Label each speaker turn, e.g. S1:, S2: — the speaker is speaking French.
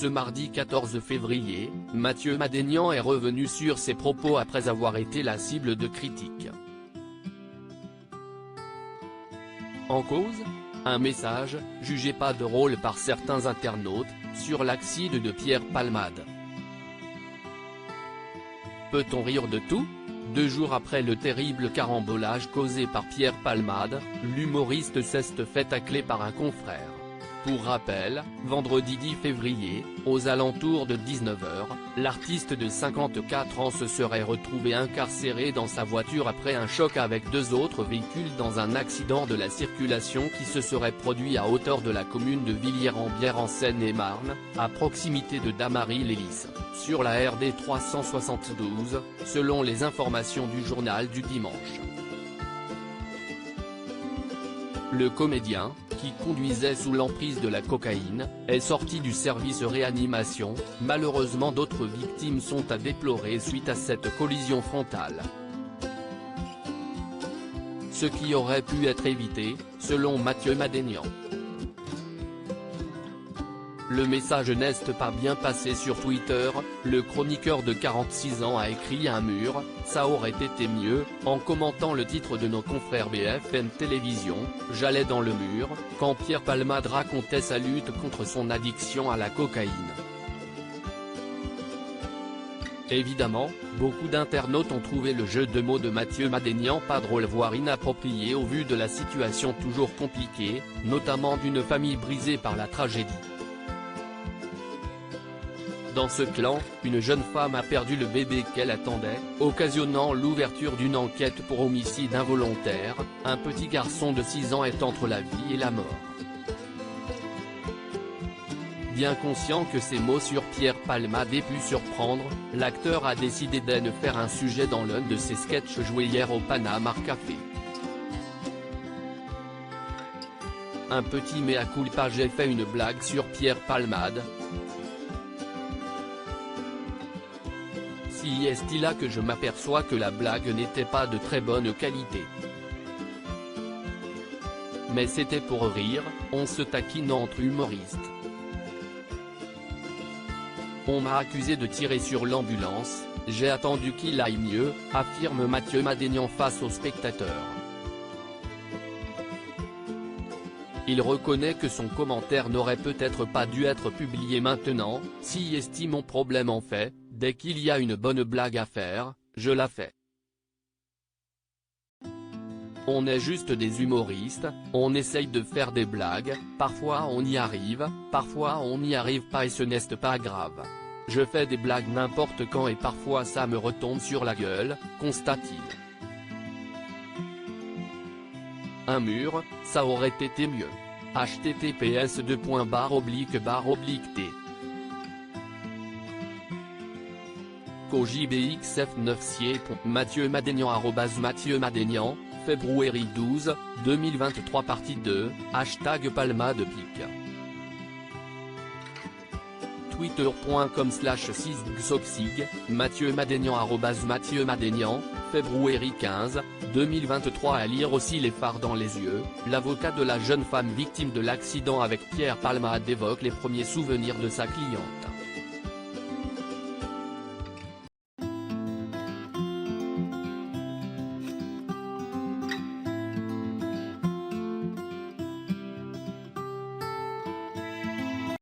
S1: Ce mardi 14 février, Mathieu Madénian est revenu sur ses propos après avoir été la cible de critiques. En cause, un message, jugé pas drôle par certains internautes, sur l'accident de Pierre Palmade. Peut-on rire de tout ? 2 jours après le terrible carambolage causé par Pierre Palmade, l'humoriste s'est fait tacler par un confrère. Pour rappel, vendredi 10 février, aux alentours de 19h, l'artiste de 54 ans se serait retrouvé incarcéré dans sa voiture après un choc avec 2 autres véhicules dans un accident de la circulation qui se serait produit à hauteur de la commune de Villiers-en-Bière en Seine-et-Marne, à proximité de Damary-les-Lys, sur la RD 372, selon les informations du journal du dimanche. Le comédien, qui conduisait sous l'emprise de la cocaïne, est sorti du service réanimation. Malheureusement, d'autres victimes sont à déplorer suite à cette collision frontale. Ce qui aurait pu être évité, selon Mathieu Madénian. Le message n'est pas bien passé sur Twitter. Le chroniqueur de 46 ans a écrit à un mur « Ça aurait été mieux », en commentant le titre de nos confrères BFM Télévision, « J'allais dans le mur », quand Pierre Palmade racontait sa lutte contre son addiction à la cocaïne. Évidemment, beaucoup d'internautes ont trouvé le jeu de mots de Mathieu Madénian pas drôle voire inapproprié au vu de la situation toujours compliquée, notamment d'une famille brisée par la tragédie. Dans ce clan, une jeune femme a perdu le bébé qu'elle attendait, occasionnant l'ouverture d'une enquête pour homicide involontaire. Un petit garçon de 6 ans est entre la vie et la mort. Bien conscient que ces mots sur Pierre Palmade aient pu surprendre, l'acteur a décidé d'en faire un sujet dans l'un de ses sketchs joués hier au Panama Café. Un petit mea culpa, j'ai fait une blague sur Pierre Palmade. Si est là que je m'aperçois que la blague n'était pas de très bonne qualité. Mais c'était pour rire, on se taquine entre humoristes. On m'a accusé de tirer sur l'ambulance, j'ai attendu qu'il aille mieux, affirme Mathieu Madénian face aux spectateurs. Il reconnaît que son commentaire n'aurait peut-être pas dû être publié maintenant. Si estime mon problème en fait, dès qu'il y a une bonne blague à faire, je la fais. On est juste des humoristes, on essaye de faire des blagues, parfois on y arrive, parfois on n'y arrive pas et ce n'est pas grave. Je fais des blagues n'importe quand et parfois ça me retombe sur la gueule, constate-t-il. Un mur, ça aurait été mieux. https://t. COJBXF9 Mathieu Madénian @MathieuMadénian, février 12, 2023 partie 2, #PalmadePic. Twitter.com/6xopsig, Mathieu Madénian @MathieuMadénian, février 15, 2023 à lire aussi les phares dans les yeux. L'avocat de la jeune femme victime de l'accident avec Pierre Palmade évoque les premiers souvenirs de sa cliente.